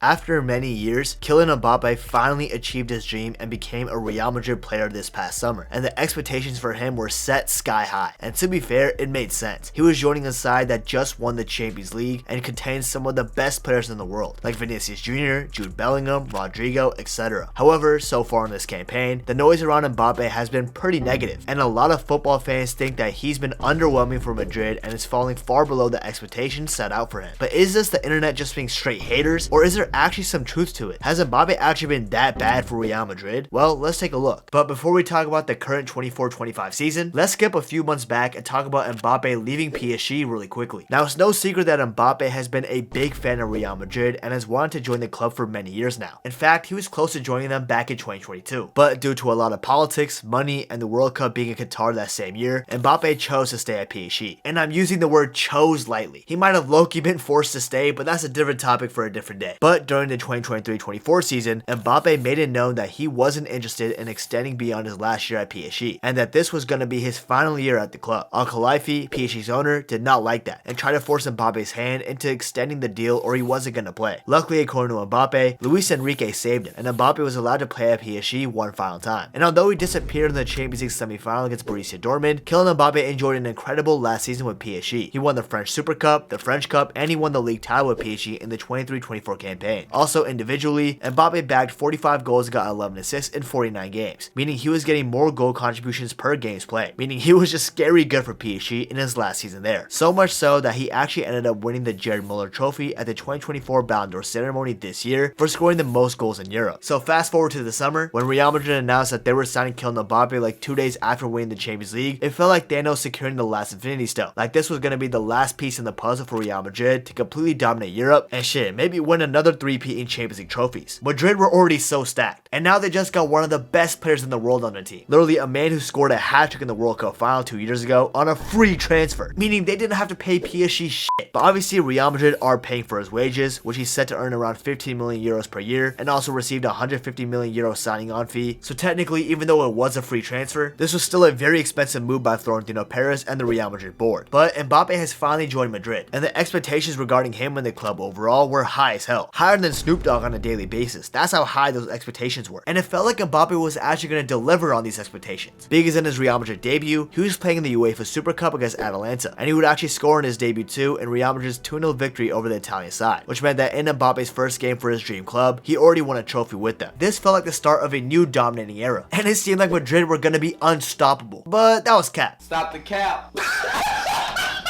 After many years, Kylian Mbappé finally achieved his dream and became a Real Madrid player this past summer, and the expectations for him were set sky high. And to be fair, it made sense. He was joining a side that just won the Champions League and contains some of the best players in the world, like Vinicius Jr., Jude Bellingham, Rodrigo, etc. However, so far in this campaign, the noise around Mbappé has been pretty negative, and a lot of football fans think that he's been underwhelming for Madrid and is falling far below the expectations set out for him. But is this the internet just being straight haters, or is there actually some truth to it? Has Mbappé actually been that bad for Real Madrid? Well, let's take a look. But before we talk about the current 24-25 season, let's skip a few months back and talk about Mbappé leaving PSG really quickly. Now, it's no secret that Mbappé has been a big fan of Real Madrid and has wanted to join the club for many years now. In fact, he was close to joining them back in 2022. But due to a lot of politics, money, and the World Cup being in Qatar that same year, Mbappé chose to stay at PSG. And I'm using the word chose lightly. He might have low-key been forced to stay, but that's a different topic for a different day. But during the 2023-24 season, Mbappé made it known that he wasn't interested in extending beyond his last year at PSG, and that this was going to be his final year at the club. Al-Khalifi, PSG's owner, did not like that, and tried to force Mbappe's hand into extending the deal or he wasn't going to play. Luckily, according to Mbappé, Luis Enrique saved him, and Mbappé was allowed to play at PSG one final time. And although he disappeared in the Champions League semi-final against Borussia Dortmund, Kylian Mbappé enjoyed an incredible last season with PSG. He won the French Super Cup, the French Cup, and he won the league title with PSG in the 23-24 campaign. Also, individually, Mbappé bagged 45 goals and got 11 assists in 49 games, meaning he was getting more goal contributions per game's play, meaning he was just scary good for PSG in his last season there. So much so that he actually ended up winning the Jared Muller Trophy at the 2024 Ballon d'Or ceremony this year for scoring the most goals in Europe. So fast forward to the summer, when Real Madrid announced that they were signing Kylian Mbappé like 2 days after winning the Champions League, it felt like Thanos securing the last Infinity Stone. Like this was going to be the last piece in the puzzle for Real Madrid to completely dominate Europe and shit, maybe win another 3-peat in Champions League trophies. Madrid were already so stacked, and now they just got one of the best players in the world on their team. Literally a man who scored a hat-trick in the World Cup final 2 years ago on a free transfer, meaning they didn't have to pay PSG shit. But obviously Real Madrid are paying for his wages, which he's set to earn around 15 million euros per year, and also received a 150 million euro signing on fee. So technically, even though it was a free transfer, this was still a very expensive move by Florentino Perez and the Real Madrid board. But Mbappé has finally joined Madrid, and the expectations regarding him and the club overall were high as hell. Higher than Snoop Dogg on a daily basis. That's how high those expectations were. And it felt like Mbappé was actually going to deliver on these expectations. Because in his Real Madrid debut, he was playing in the UEFA Super Cup against Atalanta, and he would actually score in his debut too in Real Madrid's 2-0 victory over the Italian side, which meant that in Mbappe's first game for his dream club, he already won a trophy with them. This felt like the start of a new dominating era, and it seemed like Madrid were going to be unstoppable. But that was cap. Stop the cap.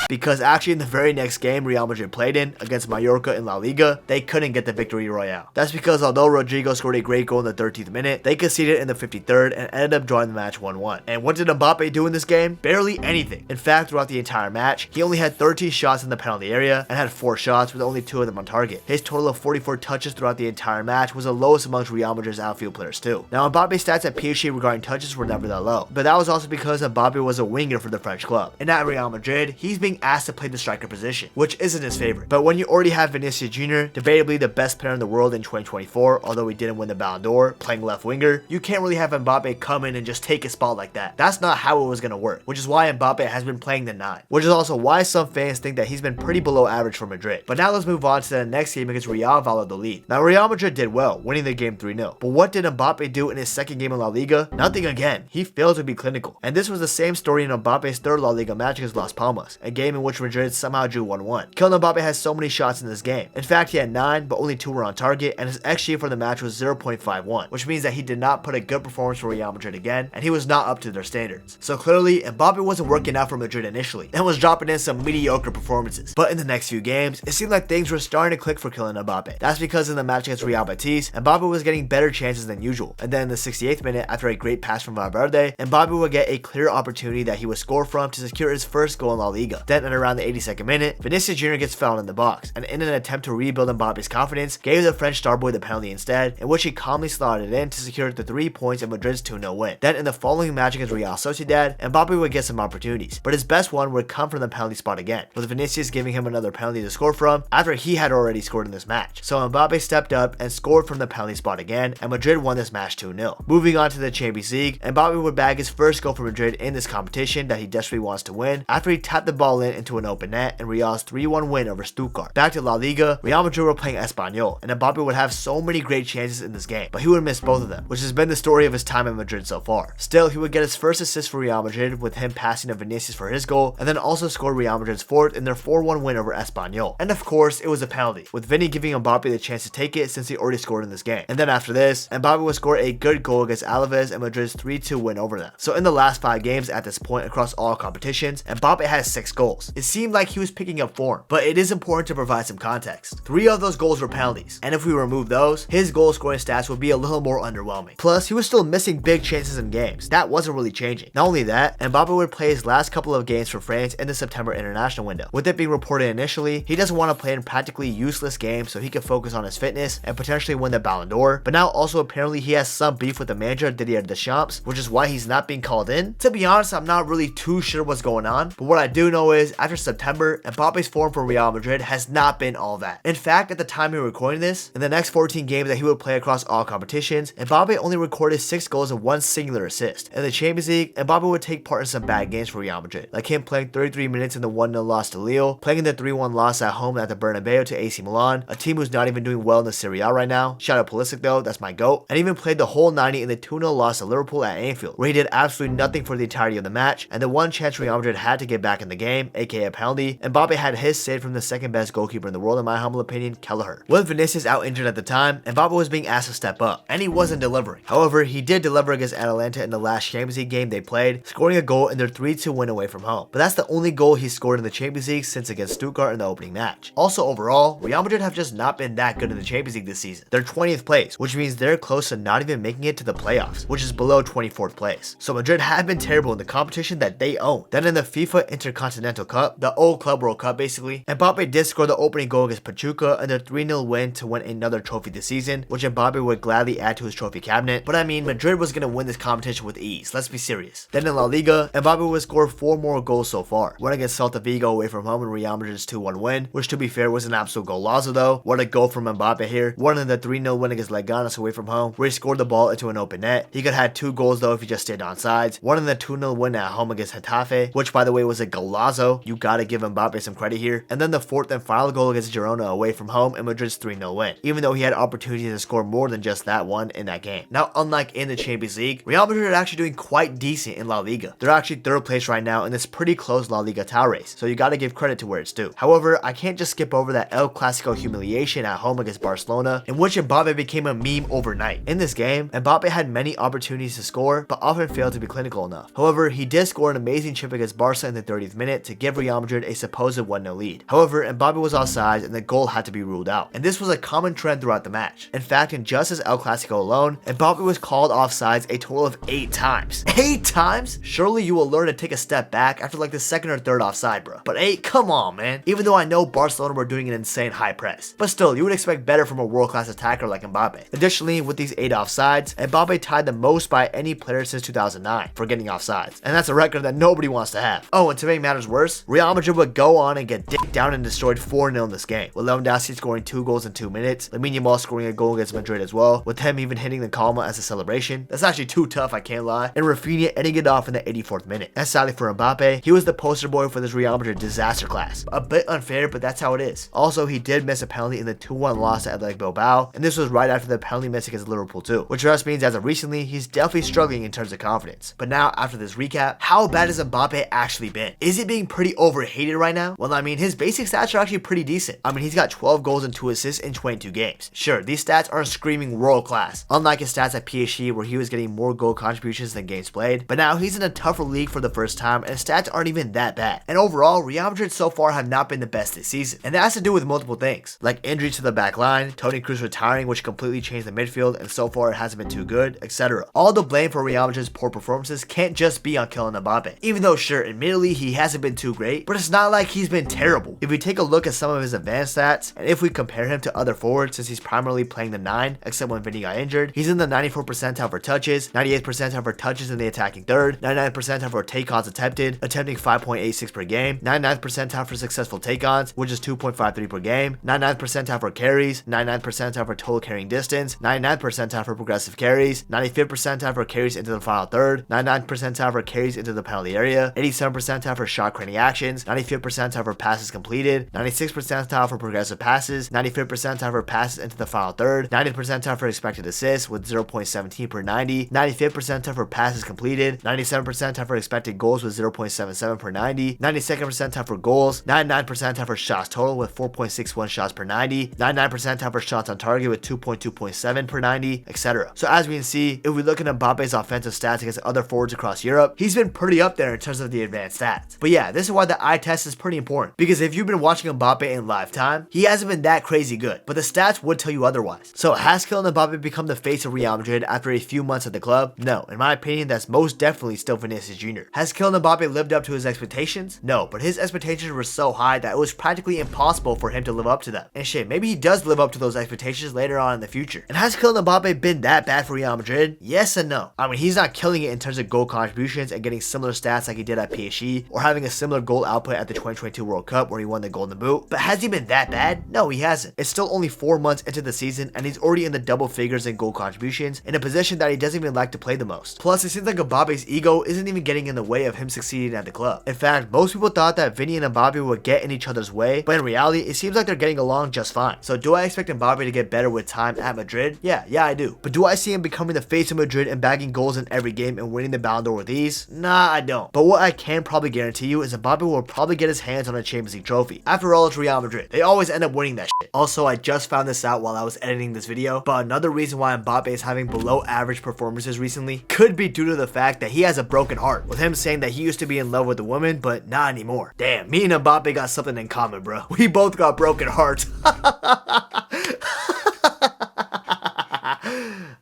Because actually in the very next game Real Madrid played in, against Mallorca in La Liga, they couldn't get the victory royale. That's because although Rodrigo scored a great goal in the 13th minute, they conceded in the 53rd and ended up drawing the match 1-1. And what did Mbappé do in this game? Barely anything. In fact, throughout the entire match, he only had 13 shots in the penalty area and had 4 shots with only 2 of them on target. His total of 44 touches throughout the entire match was the lowest amongst Real Madrid's outfield players too. Now Mbappe's stats at PSG regarding touches were never that low, but that was also because Mbappé was a winger for the French club. And at Real Madrid, he's being asked to play the striker position, which isn't his favorite. But when you already have Vinicius Jr., debatably the best player in the world in 2024, although he didn't win the Ballon d'Or, playing left winger, you can't really have Mbappé come in and just take his spot like that. That's not how it was going to work, which is why Mbappé has been playing the 9, which is also why some fans think that he's been pretty below average for Madrid. But now let's move on to the next game against Real Valladolid. Now Real Madrid did well, winning the game 3-0. But what did Mbappé do in his second game in La Liga? Nothing again. He failed to be clinical. And this was the same story in Mbappe's third La Liga match against Las Palmas, a game in which Madrid somehow drew 1-1. Kylian Mbappé has so many shots in this game. In fact, he had 9, but only 2 were on target, and his XG for the match was 0.51, which means that he did not put a good performance for Real Madrid again, and he was not up to their standards. So clearly, Mbappé wasn't working out for Madrid initially, and was dropping in some mediocre performances. But in the next few games, it seemed like things were starting to click for Kylian Mbappé. That's because in the match against Real Betis, Mbappé was getting better chances than usual, and then in the 68th minute, after a great pass from Valverde, Mbappé would get a clear opportunity that he would score from to secure his first goal in La Liga. Then at around the 82nd minute, Vinicius Jr. gets fouled in the box, and in an attempt to rebuild Mbappe's confidence, gave the French star boy the penalty instead, in which he calmly slotted it in to secure the 3 points of Madrid's 2-0 win. Then in the following match against Real Sociedad, Mbappé would get some opportunities, but his best one would come from the penalty spot again, with Vinicius giving him another penalty to score from after he had already scored in this match. So Mbappé stepped up and scored from the penalty spot again, and Madrid won this match 2-0. Moving on to the Champions League, Mbappé would bag his first goal for Madrid in this competition that he desperately wants to win after he tapped the ball in into an open net and Real's 3-1 win over Stuttgart. Back to La Liga, Real Madrid were playing Espanyol, and Mbappé would have so many great chances in this game, but he would miss both of them, which has been the story of his time at Madrid so far. Still, he would get his first assist for Real Madrid with him passing to Vinicius for his goal, and then also scored Real Madrid's fourth in their 4-1 win over Espanyol. And of course, it was a penalty, with Vinny giving Mbappé the chance to take it since he already scored in this game. And then after this, Mbappé would score a good goal against Alaves and Madrid's 3-2 win over them. So in the last 5 games at this point across all competitions, Mbappé has 6 goals. It seemed like he was picking up form, but it is important to provide some context. 3 of those goals were penalties, and if we remove those, his goal scoring stats would be a little more underwhelming. Plus, he was still missing big chances in games. That wasn't really changing. Not only that, Mbappé would play his last couple of games for France in the September international window. With it being reported initially, he doesn't want to play in practically useless games so he can focus on his fitness and potentially win the Ballon d'Or, but now also apparently he has some beef with the manager Didier Deschamps, which is why he's not being called in. To be honest, I'm not really too sure what's going on, but what I do know is after September, Mbappé's form for Real Madrid has not been all that. In fact, at the time we were recording this, in the next 14 games that he would play across all competitions, Mbappé only recorded 6 goals and 1 singular assist. In the Champions League, Mbappé would take part in some bad games for Real Madrid, like him playing 33 minutes in the 1-0 loss to Lille, playing in the 3-1 loss at home at the Bernabeu to AC Milan, a team who's not even doing well in the Serie A right now. Shout out Pulisic though, that's my GOAT. And even played the whole 90 in the 2-0 loss to Liverpool at Anfield, where he did absolutely nothing for the entirety of the match, and the one chance Real Madrid had to get back in the game, aka a penalty, Mbappé had his saved from the second best goalkeeper in the world in my humble opinion, Kelleher. With Vinicius out injured at the time, Mbappé was being asked to step up, and he wasn't delivering. However, he did deliver against Atalanta in the last Champions League game they played, scoring a goal in their 3-2 win away from home. But that's the only goal he scored in the Champions League since against Stuttgart in the opening match. Also overall, Real Madrid have just not been that good in the Champions League this season. They're 20th place, which means they're close to not even making it to the playoffs, which is below 24th place. So Madrid have been terrible in the competition that they own. Then in the FIFA Intercontinental Cup, the old Club World Cup basically, Mbappé did score the opening goal against Pachuca in their 3-0 win to win another trophy this season, which Mbappé would gladly add to his trophy cabinet. But I mean, Madrid was going to win this competition with ease, let's be serious. Then in La Liga, Mbappé would score 4 more goals so far. One against Celta Vigo away from home in Real Madrid's 2-1 win, which to be fair was an absolute golazo though. What a goal from Mbappé here. One in the 3-0 win against Leganes away from home, where he scored the ball into an open net. He could have had 2 goals though if he just stayed on sides. One in the 2-0 win at home against Getafe, which by the way was a golazo. You gotta give Mbappé some credit here. And then the 4th and final goal against Girona away from home in Madrid's 3-0 win, even though he had opportunities to score more than just that one in that game. Now, unlike in the Champions League, Real Madrid are actually doing quite decent in La Liga. They're actually 3rd place right now in this pretty close La Liga title race, so you gotta give credit to where it's due. However, I can't just skip over that El Clásico humiliation at home against Barcelona, in which Mbappé became a meme overnight. In this game, Mbappé had many opportunities to score, but often failed to be clinical enough. However, he did score an amazing chip against Barca in the 30th minute to give Real Madrid a supposed 1-0 lead. However, Mbappé was offside and the goal had to be ruled out, and this was a common trend throughout the match. In fact, in just this El Clásico alone, Mbappé was called offsides a total of 8 times. 8 times? Surely you will learn to take a step back after like the 2nd or 3rd offside, bro. But 8? Come on, man. Even though I know Barcelona were doing an insane high press, but still, you would expect better from a world-class attacker like Mbappé. Additionally, with these 8 offsides, Mbappé tied the most by any player since 2009 for getting offsides, and that's a record that nobody wants to have. Oh, and to make matters worse, Real Madrid would go on and get dicked down and destroyed 4-0 in this game, with Lewandowski scoring 2 goals in 2 minutes, Lamine Yamal scoring a goal against Madrid as well, with him even hitting the Calma as a celebration. That's actually too tough, I can't lie, and Rafinha ending it off in the 84th minute. And sadly for Mbappé, he was the poster boy for this Real Madrid disaster class. A bit unfair, but that's how it is. Also, he did miss a penalty in the 2-1 loss to Athletic Bilbao, and this was right after the penalty miss against Liverpool too, which just means as of recently, he's definitely struggling in terms of confidence. But now, after this recap, how bad has Mbappé actually been? Is he being pretty overhated right now? Well, I mean, his basic stats are actually pretty decent. I mean, he's got 12 goals and 2 assists in 22 games. Sure, these stats aren't screaming world class, unlike his stats at PSG where he was getting more goal contributions than games played, but now he's in a tougher league for the first time and his stats aren't even that bad. And overall, Real Madrid so far have not been the best this season, and that has to do with multiple things, like injuries to the back line, Toni Kroos retiring which completely changed the midfield and so far it hasn't been too good, etc. All the blame for Real Madrid's poor performances can't just be on Kylian Mbappé, even though sure, admittedly he hasn't been too great, but it's not like he's been terrible. If we take a look at some of his advanced stats, and if we compare him to other forwards since he's primarily playing the 9, except when Vinny got injured, he's in the 94th percentile for touches, 98th percentile for touches in the attacking third, 99th percentile for take-ons attempted, attempting 5.86 per game, 99th percentile for successful take-ons, which is 2.53 per game, 99th percentile for carries, 99th percentile for total carrying distance, 99th percentile for progressive carries, 95th percentile for carries into the final third, 99th percentile for carries into the penalty area, 87th percentile for shot creating defending actions, 95th percentile for passes completed, 96th percentile for progressive passes, 95th percentile for passes into the final third, 90th percentile for expected assists with 0.17 per 90, 95th percentile for passes completed, 97th percentile for expected goals with 0.77 per 90, 92nd percentile for goals, 99th percentile for shots total with 4.61 shots per 90, 99th percentile for shots on target with 2.7 per 90, etc. So as we can see, if we look at Mbappe's offensive stats against other forwards across Europe, he's been pretty up there in terms of the advanced stats. But yeah, this is why the eye test is pretty important, because if you've been watching Mbappe in live time, he hasn't been that crazy good, but the stats would tell you otherwise. So has Kylian Mbappé become the face of Real Madrid after a few months at the club? No, in my opinion, that's most definitely still Vinicius Jr. Has Kylian Mbappé lived up to his expectations? No, but his expectations were so high that it was practically impossible for him to live up to them. And shit, maybe he does live up to those expectations later on in the future. And has Kylian Mbappé been that bad for Real Madrid? Yes and no. I mean, he's not killing it in terms of goal contributions and getting similar stats like he did at PSG, or having a similar goal output at the 2022 World Cup where he won the Golden Boot. But has he been that bad? No, he hasn't. It's still only 4 months into the season and he's already in the double figures in goal contributions in a position that he doesn't even like to play the most. Plus, it seems like Mbappe's ego isn't even getting in the way of him succeeding at the club. In fact, most people thought that Vinny and Mbappe would get in each other's way, but in reality, it seems like they're getting along just fine. So do I expect Mbappe to get better with time at Madrid? Yeah, I do. But do I see him becoming the face of Madrid and bagging goals in every game and winning the Ballon d'Or with ease? Nah, I don't. But what I can probably guarantee you is Mbappe will probably get his hands on a Champions League trophy. After all, it's Real Madrid. They always end up winning that shit. Also, I just found this out while I was editing this video, but another reason why Mbappe is having below average performances recently could be due to the fact that he has a broken heart, with him saying that he used to be in love with a woman, but not anymore. Damn, me and Mbappe got something in common, bro. We both got broken hearts.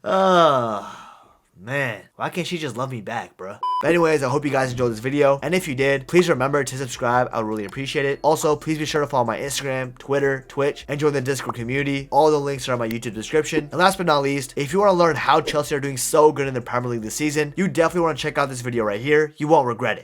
Oh, man, why can't she just love me back, bro? But anyways, I hope you guys enjoyed this video, and if you did, please remember to subscribe. I would really appreciate it. Also, please be sure to follow my Instagram, Twitter, Twitch, and join the Discord community. All the links are in my YouTube description. And last but not least, if you want to learn how Chelsea are doing so good in the Premier League this season, you definitely want to check out this video right here. You won't regret it.